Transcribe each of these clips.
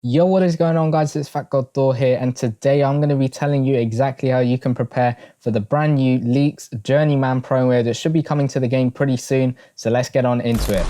Yo, what is going on, guys? It's Fat God Thor here, and today I'm going to be telling you exactly how you can prepare for the brand new Leaks Journeyman promo that should be coming to the game pretty soon. So let's get on into it.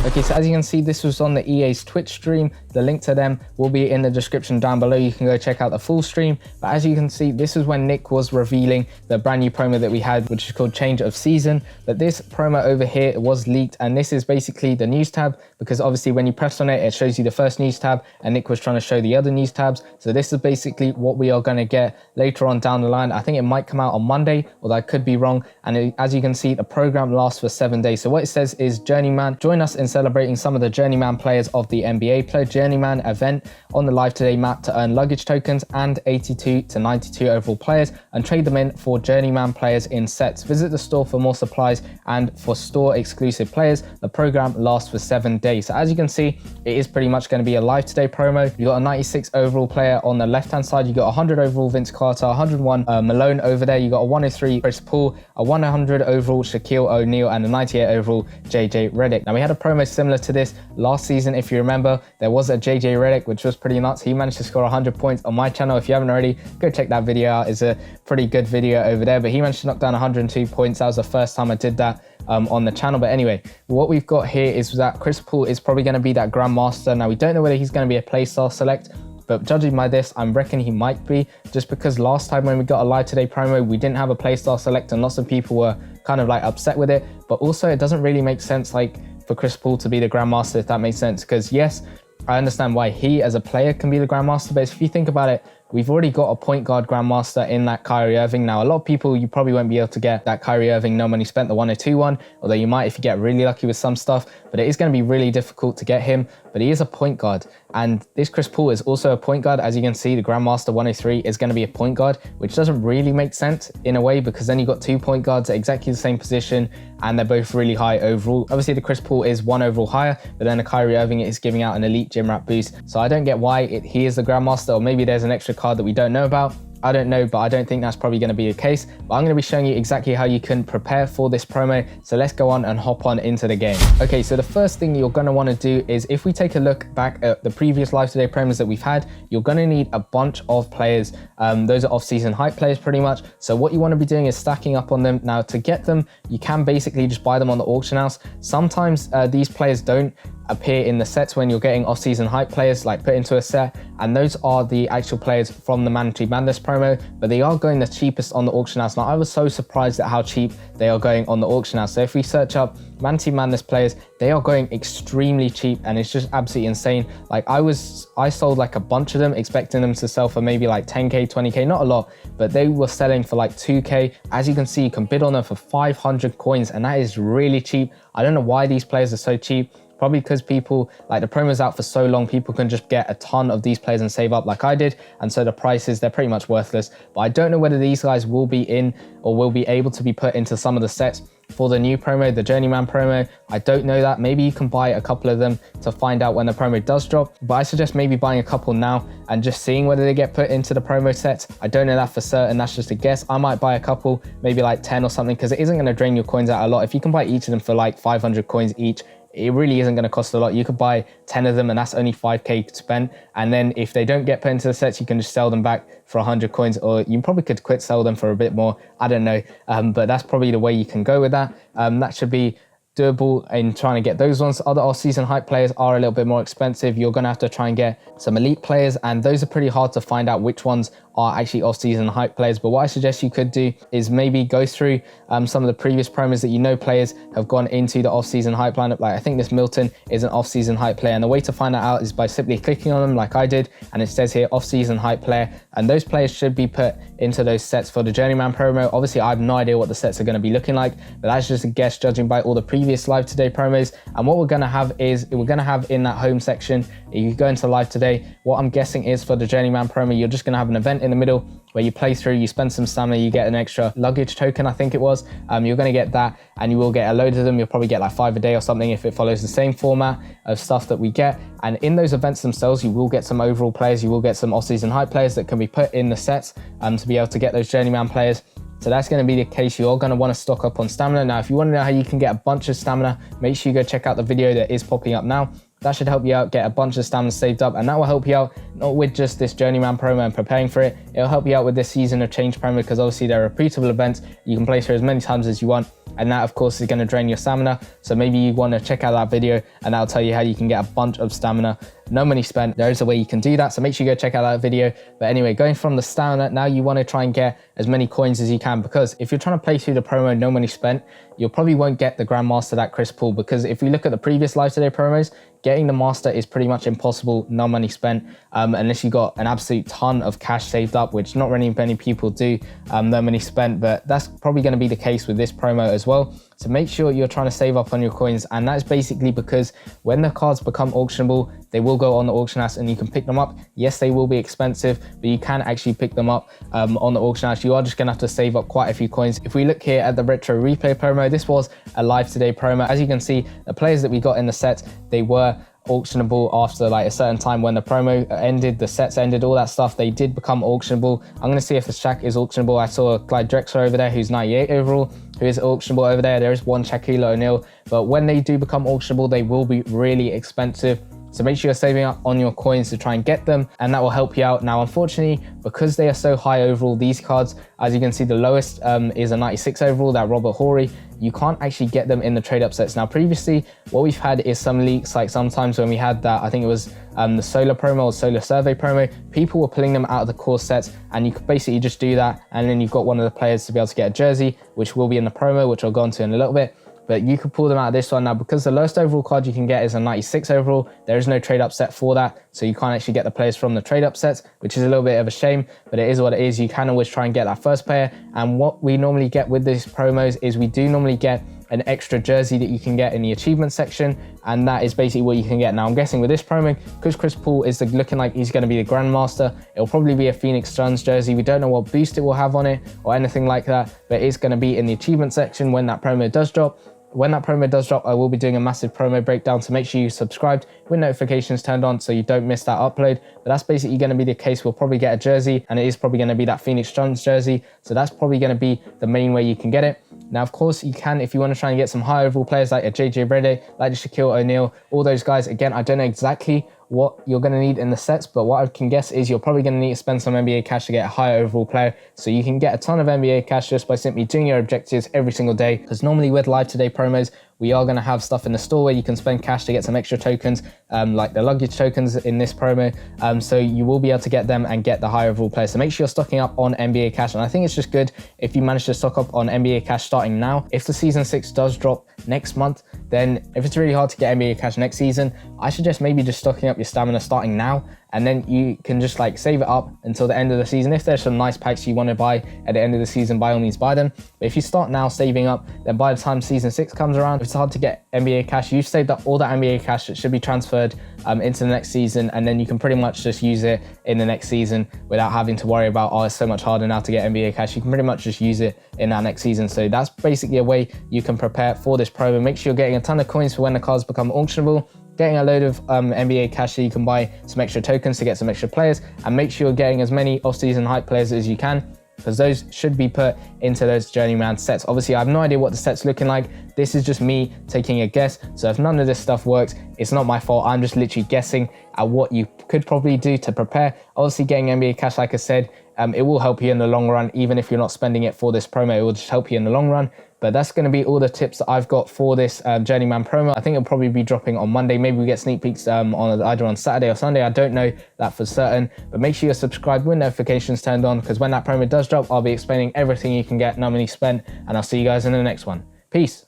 Okay, so as you can see, this was on the EA's Twitch stream. The link to them will be in the description down below. You can go check out the full stream. But as you can see, this is when Nick was revealing the brand new promo that we had, which is called Change of Season. But this promo over here was leaked, and this is basically the news tab, because obviously when you press on it, it shows you the first news tab, and Nick was trying to show the other news tabs. So this is basically what we are going to get later on down the line. I think it might come out on Monday, although I could be wrong. And as you can see, the program lasts for 7 days. So what it says is, Journeyman, join us in celebrating some of the Journeyman players of the NBA. Play Journeyman event on the Live Today map to earn luggage tokens and 82 to 92 overall players, and trade them in for Journeyman players in sets. Visit the store for more supplies, and for store exclusive players, the program lasts for 7 days. So as you can see, it is pretty much going to be a Live Today promo. You got a 96 overall player on the left hand side, you got 100 overall Vince Carter, 101 Malone over there, you got a 103 Chris Paul, a 100 overall Shaquille O'Neal, and a 98 overall JJ Redick. Now we had a promo similar to this last season. If you remember, there was a JJ Redick, which was pretty nuts. He managed to score 100 points on my channel. If you haven't already, go check that video out. It's a pretty good video over there, but he managed to knock down 102 points. That was the first time I did that on the channel. But anyway, what we've got here is that Chris Paul is probably going to be that Grandmaster. Now we don't know whether he's going to be a playstyle select, but judging by this, I'm reckon he might be, just because last time when we got a Live Today promo, we didn't have a playstyle select, and lots of people were kind of like upset with it. But also it doesn't really make sense like for Chris Paul to be the Grandmaster, if that makes sense, because yes, I understand why he as a player can be the Grandmaster, but if you think about it, we've already got a point guard Grandmaster in that Kyrie Irving. Now, a lot of people, you probably won't be able to get that Kyrie Irving no money spent, the 102 one, although you might if you get really lucky with some stuff, but it is going to be really difficult to get him. But he is a point guard, and this Chris Paul is also a point guard. As you can see, the Grandmaster 103 is going to be a point guard, which doesn't really make sense in a way, because then you've got two point guards at exactly the same position, and they're both really high overall. Obviously, the Chris Paul is one overall higher, but then the Kyrie Irving is giving out an elite gym rat boost. So I don't get why he is the Grandmaster, or maybe there's an extra card that we don't know about. I don't know, but I don't think that's probably going to be the case. But I'm going to be showing you exactly how you can prepare for this promo. So let's go on and hop on into the game. Okay, so the first thing you're going to want to do is, if we take a look back at the previous Live Today promos that we've had, you're going to need a bunch of players. Those are off-season hype players pretty much. So what you want to be doing is stacking up on them. Now to get them, you can basically just buy them on the auction house. Sometimes these players don't appear in the sets when you're getting off-season hype players like put into a set, and those are the actual players from the Mandatory Madness promo, but they are going the cheapest on the auction house. Now I was so surprised at how cheap they are going on the auction house. So if we search up Mandatory Madness players, they are going extremely cheap, and it's just absolutely insane. Like I sold like a bunch of them expecting them to sell for maybe like 10k 20k, not a lot, but they were selling for like 2k. As you can see, you can bid on them for 500 coins, and that is really cheap. I don't know why these players are so cheap. Probably because people, like, the promo's out for so long, people can just get a ton of these players and save up like I did, and so the prices, they're pretty much worthless. But I don't know whether these guys will be in or will be able to be put into some of the sets for the new promo, the Journeyman promo. I don't know that. Maybe you can buy a couple of them to find out when the promo does drop, but I suggest maybe buying a couple now and just seeing whether they get put into the promo sets. I don't know that for certain, that's just a guess. I might buy a couple, maybe like 10 or something, because it isn't going to drain your coins out a lot. If you can buy each of them for like 500 coins each, it really isn't going to cost a lot. You could buy 10 of them, and that's only 5k spent. And then if they don't get put into the sets, you can just sell them back for 100 coins, or you probably could quit sell them for a bit more. I don't know, but that's probably the way you can go with that. That should be doable in trying to get those ones. Other off-season hype players are a little bit more expensive. You're going to have to try and get some elite players, and those are pretty hard to find out which ones are actually off-season hype players. But what I suggest you could do is maybe go through some of the previous promos that you know players have gone into the off-season hype lineup. Like I think this Milton is an off-season hype player, and the way to find that out is by simply clicking on them like I did, and it says here off-season hype player, and those players should be put into those sets for the Journeyman promo. Obviously I have no idea what the sets are going to be looking like, but that's just a guess judging by all the previous Live Today promos. And what we're going to have is, we're going to have in that home section, if you go into Live Today, what I'm guessing is for the Journeyman promo, you're just going to have an event in the middle where you play through, you spend some stamina, you get an extra luggage token, I think it was. You're going to get that, and you will get a load of them. You'll probably get like 5 a day or something if it follows the same format of stuff that we get. And in those events themselves, you will get some overall players, you will get some off-season hype players that can be put in the sets to be able to get those Journeyman players So that's going to be the case. You are going to want to stock up on stamina. Now, if you want to know how you can get a bunch of stamina, make sure you go check out the video that is popping up now. That should help you out, get a bunch of stamina saved up, and that will help you out not with just this Journeyman promo and preparing for it. It'll help you out with this Season of Change promo, because obviously they're repeatable events. You can play through as many times as you want, and that of course is going to drain your stamina. So maybe you want to check out that video, and that'll tell you how you can get a bunch of stamina, no money spent. There is a way you can do that, so make sure you go check out that video. But anyway, going from the stamina, now you want to try and get as many coins as you can, because if you're trying to play through the promo no money spent, you probably won't get the Grandmaster that Chris pulled, because if we look at the previous Live Today promos, getting the Master is pretty much impossible, no money spent, unless you got an absolute ton of cash saved up, which not really many people do, no money spent, but that's probably going to be the case with this promo as well. So make sure you're trying to save up on your coins, and that's basically because when the cards become auctionable, they will go on the auction house and you can pick them up. Yes, they will be expensive, but you can actually pick them up on the auction house. You are just going to have to save up quite a few coins. If we look here at the Retro Replay promo, this was a Live Today promo. As you can see, the players that we got in the set, they were auctionable after like a certain time. When the promo ended, the sets ended, all that stuff, they did become auctionable. I'm going to see if the Shaq is auctionable. I saw Clyde Drexler over there, who's 98 overall, who is auctionable over there. There is one Shaquille O'Neal, but when they do become auctionable, they will be really expensive. So make sure you're saving up on your coins to try and get them, and that will help you out. Now, unfortunately, because they are so high overall, these cards, as you can see, the lowest is a 96 overall, that Robert Horry. You can't actually get them in the trade up sets. Now, previously, what we've had is some leaks, like sometimes when we had that, I think it was the Solar promo or Solar Survey promo, people were pulling them out of the core sets, and you could basically just do that, and then you've got one of the players to be able to get a jersey, which will be in the promo, which I'll go into in a little bit. But you could pull them out of this one. Now, because the lowest overall card you can get is a 96 overall, there is no trade up set for that, so you can't actually get the players from the trade up sets, which is a little bit of a shame, but it is what it is. You can always try and get that first player, and what we normally get with these promos is we do normally get an extra jersey that you can get in the achievement section, and that is basically what you can get. Now, I'm guessing with this promo, because Chris Paul is looking like he's going to be the Grandmaster, it'll probably be a Phoenix Suns jersey. We don't know what boost it will have on it or anything like that, but it's going to be in the achievement section when that promo does drop. When that promo does drop, I will be doing a massive promo breakdown, so make sure you subscribed with notifications turned on so you don't miss that upload. But that's basically going to be the case. We'll probably get a jersey, and it is probably going to be that Phoenix Suns jersey, so that's probably going to be the main way you can get it. Now, of course, you can, if you want to try and get some high overall players like a JJ Redick, like a Shaquille O'Neal, all those guys. Again, I don't know exactly what you're going to need in the sets, but what I can guess is you're probably going to need to spend some NBA cash to get a high overall player. So you can get a ton of NBA cash just by simply doing your objectives every single day, because normally with Live Today promos, we are going to have stuff in the store where you can spend cash to get some extra tokens, like the luggage tokens in this promo. So you will be able to get them and get the high overall player. So make sure you're stocking up on NBA cash. And I think it's just good if you manage to stock up on NBA cash starting now. If the Season 6 does drop next month, then if it's really hard to get NBA cash next season, I suggest maybe just stocking up your stamina starting now, and then you can just like save it up until the end of the season. If there's some nice packs you want to buy at the end of the season, by all means buy them. But if you start now saving up, then by the time Season 6 comes around, if it's hard to get NBA cash, you've saved up all that NBA cash that should be transferred into the next season, and then you can pretty much just use it in the next season without having to worry about, oh, it's so much harder now to get NBA cash. You can pretty much just use it in that next season. So that's basically a way you can prepare for this promo. Make sure you're getting a ton of coins for when the cards become auctionable, getting a load of NBA cash so you can buy some extra tokens to get some extra players, and make sure you're getting as many off-season hype players as you can, because those should be put into those Journeyman sets. Obviously, I have no idea what the set's looking like. This is just me taking a guess. So if none of this stuff works, it's not my fault. I'm just literally guessing at what you could probably do to prepare. Obviously, getting NBA cash, like I said, it will help you in the long run. Even if you're not spending it for this promo, it will just help you in the long run. But that's going to be all the tips that I've got for this Journeyman promo. I think it'll probably be dropping on Monday. Maybe we get sneak peeks on either on Saturday or Sunday. I don't know that for certain. But make sure you're subscribed with notifications turned on, because when that promo does drop, I'll be explaining everything you can get, no money spent. And I'll see you guys in the next one. Peace.